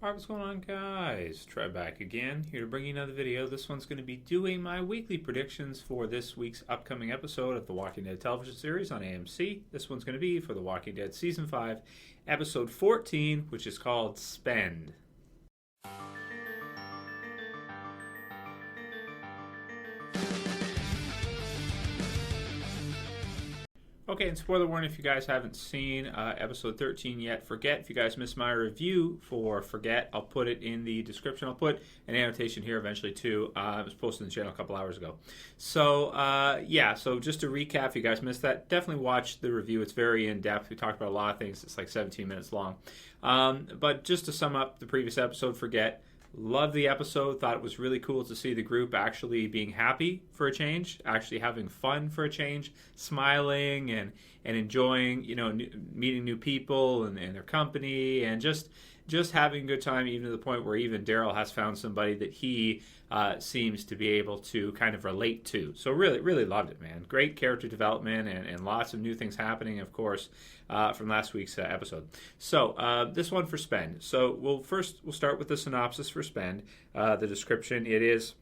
Alright, what's going on, guys? Trev back again, here to bring you another video. This one's going to be doing my weekly predictions for this week's upcoming episode of the Walking Dead television series on AMC. This one's going to be for the Walking Dead Season 5, Episode 14, which is called Spend. Okay, and spoiler warning if you guys haven't seen episode 13 yet, Forget. If you guys missed my review for Forget, I'll put it in the description. I'll put an annotation here eventually too. It was posted on the channel a couple hours ago. So, so just to recap, if you guys missed that, definitely watch the review. It's very in-depth. We talked about a lot of things. It's like 17 minutes long. But just to sum up the previous episode, Forget. Loved the episode. Thought it was really cool to see the group actually being happy for a change, actually having fun for a change, smiling and enjoying, meeting new people and their company, and just having a good time, even to the point where even Daryl has found somebody that he seems to be able to kind of relate to. So really loved it, man. Great character development and lots of new things happening, of course, from last week's episode. So this one for Spend. So we'll start with the synopsis for Spend. The description, it is,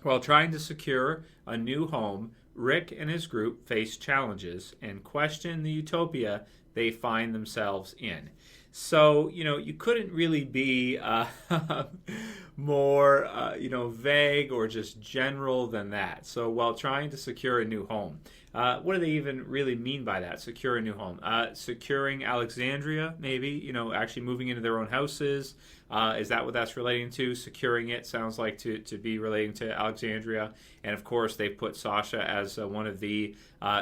while trying to secure a new home, Rick and his group face challenges and question the utopia they find themselves in. So, you couldn't really be more, vague or just general than that. So, while trying to secure a new home, what do they even really mean by that? Secure a new home. Securing Alexandria, maybe, actually moving into their own houses. Is that what that's relating to? Securing it sounds like to be relating to Alexandria. And, of course, they put Sasha as one of the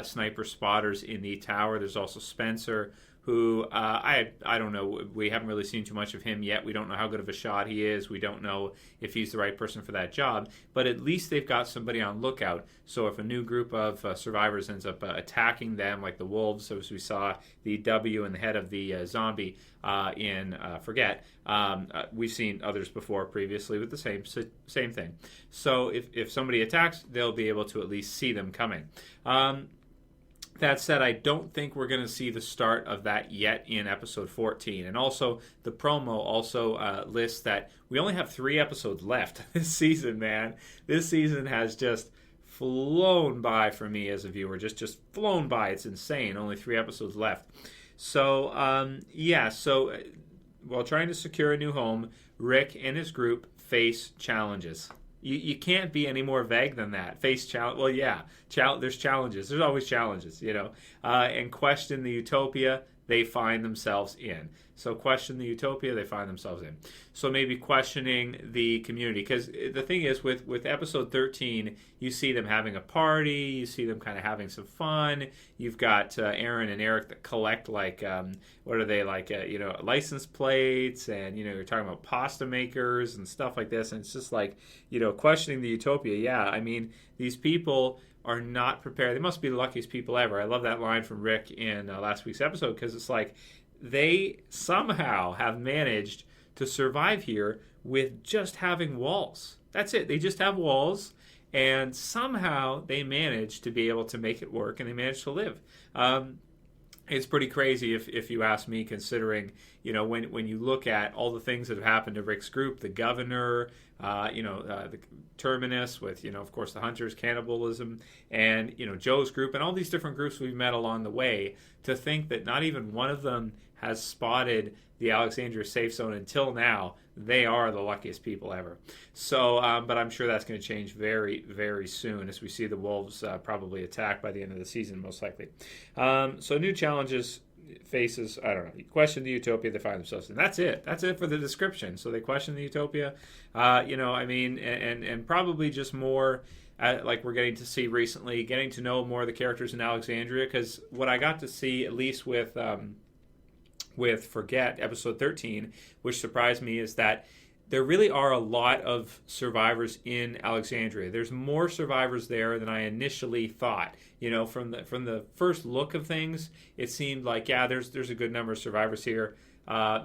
sniper spotters in the tower. There's also Spencer, who I don't know. We haven't really seen too much of him yet. We don't know how good of a shot he is. We don't know if he's the right person for that job. But at least they've got somebody on lookout. So if a new group of survivors ends up attacking them, like the wolves, as we saw the W in the head of the zombie in Forget, we've seen others before previously with the same thing. So if somebody attacks, they'll be able to at least see them coming. That said, I don't think we're going to see the start of that yet in episode 14. And also, the promo also lists that we only have 3 episodes left this season, man. This season has just flown by for me as a viewer. Just flown by. It's insane. Only 3 episodes left. So, while trying to secure a new home, Rick and his group face challenges. You can't be any more vague than that. Face challenge. Well, yeah, there's challenges. There's always challenges, and question the utopia they find themselves in. So question the utopia they find themselves in. So maybe questioning the community. Because the thing is, with episode 13, you see them having a party. You see them kind of having some fun. You've got Aaron and Eric that collect, like, what are they, like, license plates. And, you're talking about pasta makers and stuff like this. And it's just like, questioning the utopia. Yeah, I mean, these people are not prepared. They must be the luckiest people ever. I love that line from Rick in last week's episode, because it's like they somehow have managed to survive here with just having walls. That's it. They just have walls, and somehow they manage to be able to make it work, and they manage to live. It's pretty crazy if you ask me, considering, when you look at all the things that have happened to Rick's group, the governor, the Terminus with, of course, the Hunters, cannibalism, and, Joe's group, and all these different groups we've met along the way, to think that not even one of them has spotted the Alexandria safe zone until now. They are the luckiest people ever. So, but I'm sure that's going to change very, very soon as we see the Wolves probably attack by the end of the season, most likely. So new challenges faces, I don't know, question the utopia they find themselves in. That's it. That's it for the description. So they question the utopia, and probably just more like we're getting to see recently, getting to know more of the characters in Alexandria, because what I got to see, at least with Forget, episode 13, which surprised me, is that there really are a lot of survivors in Alexandria. There's more survivors there than I initially thought. From the first look of things, it seemed like, yeah, there's a good number of survivors here.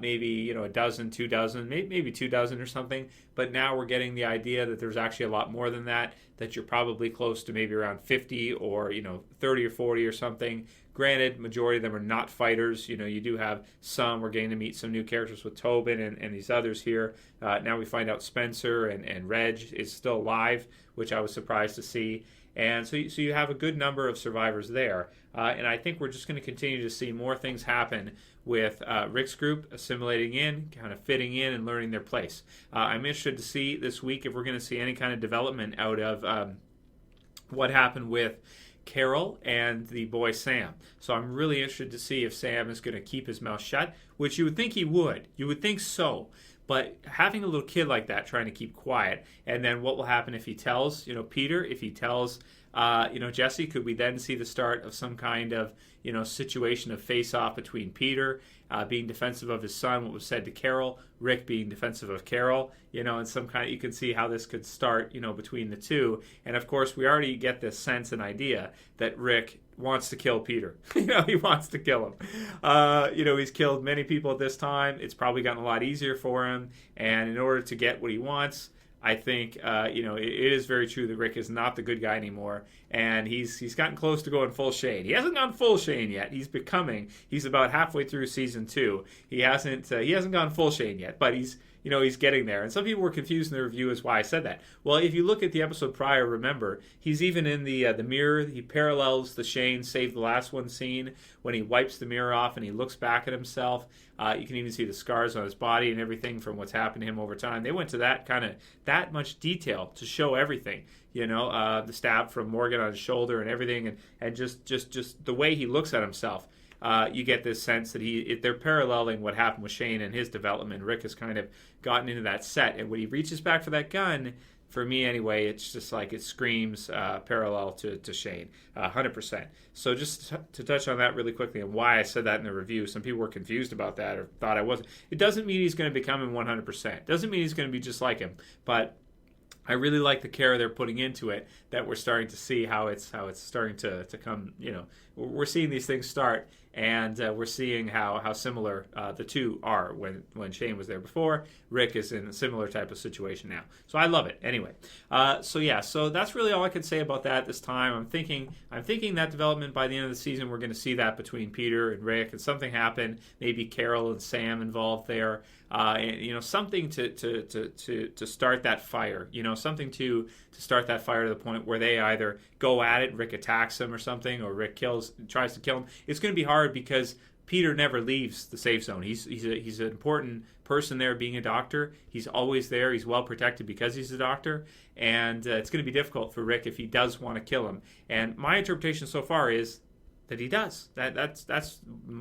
maybe a dozen, 2 dozen, maybe 2 dozen or something. But now we're getting the idea that there's actually a lot more than that. That you're probably close to maybe around 50 or 30 or 40 or something. Granted, majority of them are not fighters. You do have some. We're getting to meet some new characters with Tobin and these others here. Now we find out Spencer and Reg is still alive, which I was surprised to see. And so you have a good number of survivors there. And I think we're just going to continue to see more things happen with Rick's group assimilating in, kind of fitting in and learning their place. I'm interested to see this week if we're going to see any kind of development out of what happened with Carol and the boy Sam. So I'm really interested to see if Sam is going to keep his mouth shut, which you would think he would. You would think so. But having a little kid like that trying to keep quiet, and then what will happen if he tells, Peter, if he tells, Jesse, could we then see the start of some kind of, situation of face-off between Peter being defensive of his son, what was said to Carol, Rick being defensive of Carol, and some kind of, you can see how this could start, between the two. And of course, we already get this sense and idea that Rick wants to kill Peter. He wants to kill him. He's killed many people at this time. It's probably gotten a lot easier for him. And in order to get what he wants, I think, it is very true that Rick is not the good guy anymore. And he's gotten close to going full Shane. He hasn't gone full Shane yet. He's about halfway through season 2. He hasn't gone full Shane yet, but he's getting there. And some people were confused in the review as why I said that. Well, if you look at the episode prior, remember, he's even in the mirror. He parallels the Shane Save the Last One scene when he wipes the mirror off and he looks back at himself. You can even see the scars on his body and everything from what's happened to him over time. They went to that much detail to show everything. The stab from Morgan on his shoulder and everything, and just the way he looks at himself. You get this sense that they're paralleling what happened with Shane and his development. Rick has kind of gotten into that set, and when he reaches back for that gun, for me anyway, it's just like it screams parallel to Shane, 100%. So just to touch on that really quickly and why I said that in the review, some people were confused about that or thought I wasn't. It doesn't mean he's going to become him 100%. Doesn't mean he's going to be just like him, but I really like the care they're putting into it, that we're starting to see how it's starting to come, we're seeing these things start, and we're seeing how similar the two are. When Shane was there before, Rick is in a similar type of situation now. So I love it. Anyway, so that's really all I could say about that this time. I'm thinking that development by the end of the season, we're going to see that between Peter and Rick, and something happen, maybe Carol and Sam involved there. Something to start that fire. Something to start that fire to the point where they either go at it, Rick attacks him or something, or Rick tries to kill him. It's going to be hard because Peter never leaves the safe zone. He's an important person there, being a doctor. He's always there. He's well protected because he's a doctor, and it's going to be difficult for Rick if he does want to kill him. And my interpretation so far is that he does. That's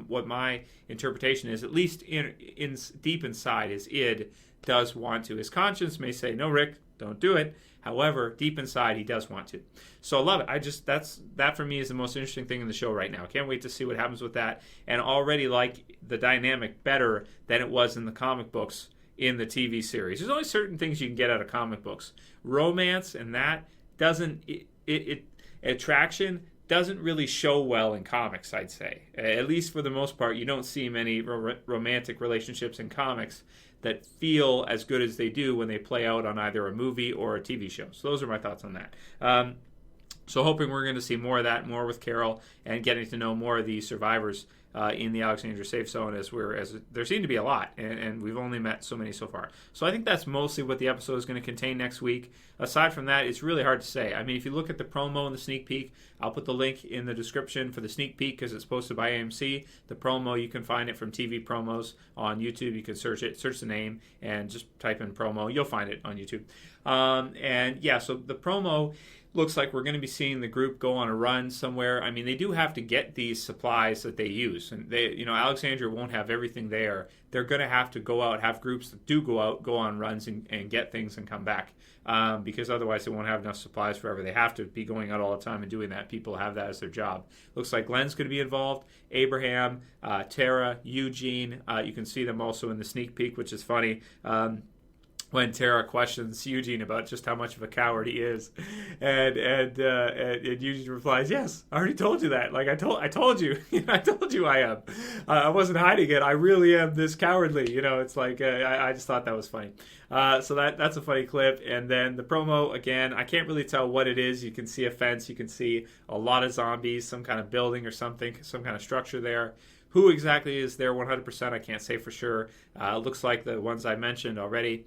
what my interpretation is. At least in deep inside, his id does want to. His conscience may say, "No, Rick, don't do it." However, deep inside, he does want to. So I love it. That for me is the most interesting thing in the show right now. Can't wait to see what happens with that. And already like the dynamic better than it was in the comic books in the TV series. There's only certain things you can get out of comic books. Romance and that doesn't attraction doesn't really show well in comics, I'd say. At least for the most part, you don't see many romantic relationships in comics that feel as good as they do when they play out on either a movie or a TV show. So those are my thoughts on that. So hoping we're going to see more of that, more with Carol, and getting to know more of the survivors in the Alexandria Safe Zone, as there seem to be a lot, and we've only met so many so far. So I think that's mostly what the episode is going to contain next week. Aside from that, it's really hard to say. I mean, if you look at the promo and the sneak peek, I'll put the link in the description for the sneak peek because it's posted by AMC. The promo, you can find it from TV Promos on YouTube. You can search the name, and just type in promo. You'll find it on YouTube. So the promo looks like we're going to be seeing the group go on a run somewhere. I mean, they do have to get these supplies that they use, and Alexandria won't have everything there. They're going to have to go out, have groups that do go out, go on runs and get things and come back, because otherwise they won't have enough supplies forever. They have to be going out all the time and doing that. People have that as their job. Looks like Glenn's going to be involved, Abraham, Tara, Eugene. You can see them also in the sneak peek, which is funny. when Tara questions Eugene about just how much of a coward he is, and Eugene replies, "Yes, I already told you that. Like I told you, I told you I am. I wasn't hiding it. I really am this cowardly. It's like I just thought that was funny. So that's a funny clip. And then the promo again. I can't really tell what it is. You can see a fence. You can see a lot of zombies, some kind of building or something, some kind of structure there. Who exactly is there 100%? I can't say for sure. Looks like the ones I mentioned already.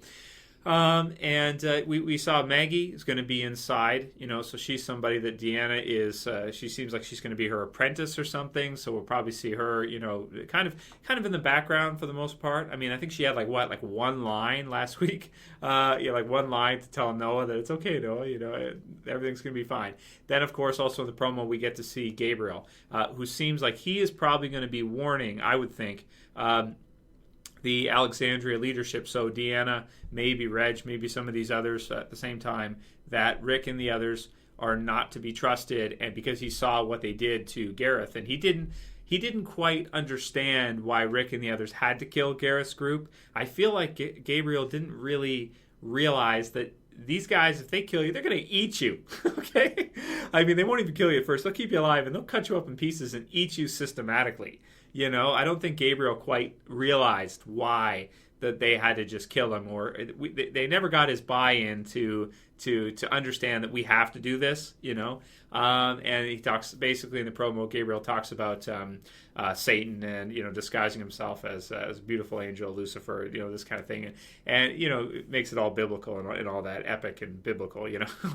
We saw Maggie is going to be inside, so she's somebody that Deanna is, she seems like she's going to be her apprentice or something, so we'll probably see her, kind of in the background for the most part. I mean, I think she had like one line last week, like one line to tell Noah that it's okay, Noah, everything's going to be fine. Then, of course, also in the promo, we get to see Gabriel, who seems like he is probably going to be warning, I would think, the Alexandria leadership, so Deanna, maybe Reg, maybe some of these others at the same time, that Rick and the others are not to be trusted, and because he saw what they did to Gareth, and he didn't quite understand why Rick and the others had to kill Gareth's group. I feel like Gabriel didn't really realize that these guys, if they kill you, they're going to eat you, okay? I mean, they won't even kill you at first. They'll keep you alive, and they'll cut you up in pieces and eat you systematically. I don't think Gabriel quite realized why that they had to just kill him, or they never got his buy-in to understand that we have to do this, And he talks basically in the promo. Gabriel talks about Satan and disguising himself as a beautiful angel, Lucifer, this kind of thing, and it makes it all biblical and all that, epic and biblical,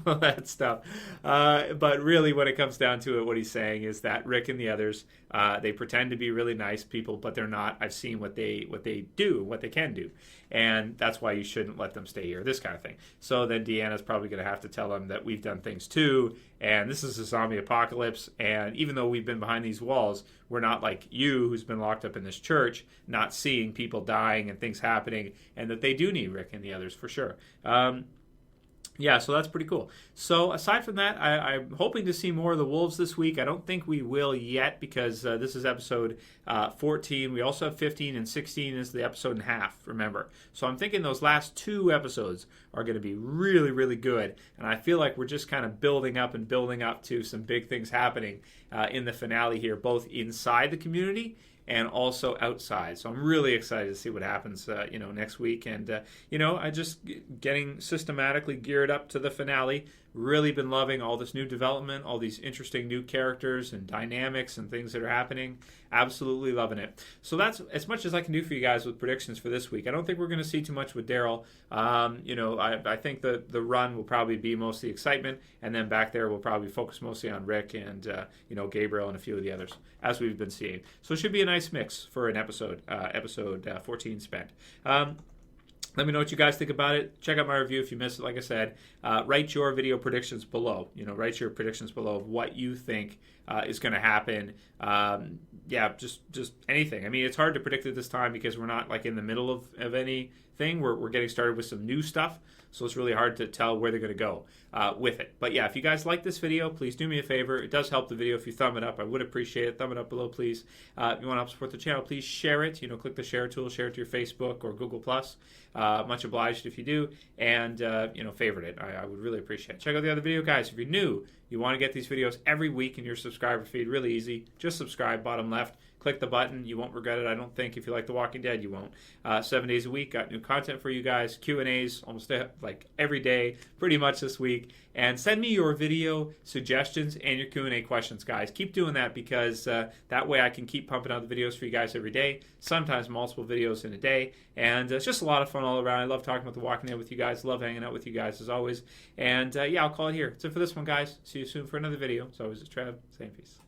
all that stuff. But really, when it comes down to it, what he's saying is that Rick and the others, they pretend to be really nice people, but they're not. I've seen what they do, what they can do, and that's why you shouldn't let them stay here. This kind of thing. So then Deanna's probably going to have to tell them that we've done things too, and this is a zombie apocalypse, and even though we've been behind these walls, we're not like you, who's been locked up in this church, not seeing people dying and things happening, and that they do need Rick and the others for sure. Yeah, so that's pretty cool. So aside from that, I'm hoping to see more of the Wolves this week. I don't think we will yet because this is episode 14. We also have 15 and 16 is the episode and a half, remember. So I'm thinking those last two episodes are going to be really, really good. And I feel like we're just kind of building up to some big things happening in the finale here, both inside the community and also outside. So I'm really excited to see what happens, next week. And, I just getting systematically geared up to the finale. Really been loving all this new development, all these interesting new characters and dynamics and things that are happening. Absolutely loving it. So that's as much as I can do for you guys with predictions for this week. I don't think we're going to see too much with Daryl. I think the run will probably be mostly excitement, and then back there we'll probably focus mostly on Rick and Gabriel and a few of the others, as we've been seeing. So it should be a nice mix for an episode 14 spent. Let me know what you guys think about it. Check out my review if you missed it. Like I said, write your video predictions below. Write your predictions below of what you think is going to happen. Just anything. I mean, it's hard to predict at this time because we're not like in the middle of anything. We're getting started with some new stuff, so it's really hard to tell where they're going to go with it. But yeah, if you guys like this video, please do me a favor. It does help the video if you thumb it up. I would appreciate it. Thumb it up below, please. If you want to help support the channel, please share it. Click the share tool, share it to your Facebook or Google+. Much obliged if you do. And, favorite it. I would really appreciate it. Check out the other video, guys. If you're new, you want to get these videos every week in your subscriber feed. Really easy. Just subscribe, bottom left. Click the button. You won't regret it, I don't think. If you like The Walking Dead, you won't. 7 days a week. Got new content for you guys. Q&As almost like every day, pretty much this week. And send me your video suggestions and your Q&A questions, guys. Keep doing that because that way I can keep pumping out the videos for you guys every day. Sometimes multiple videos in a day. And it's just a lot of fun all around. I love talking about The Walking Dead with you guys. Love hanging out with you guys as always. And I'll call it here. That's it for this one, guys. See you soon for another video. As always, it's Trev. Saying peace.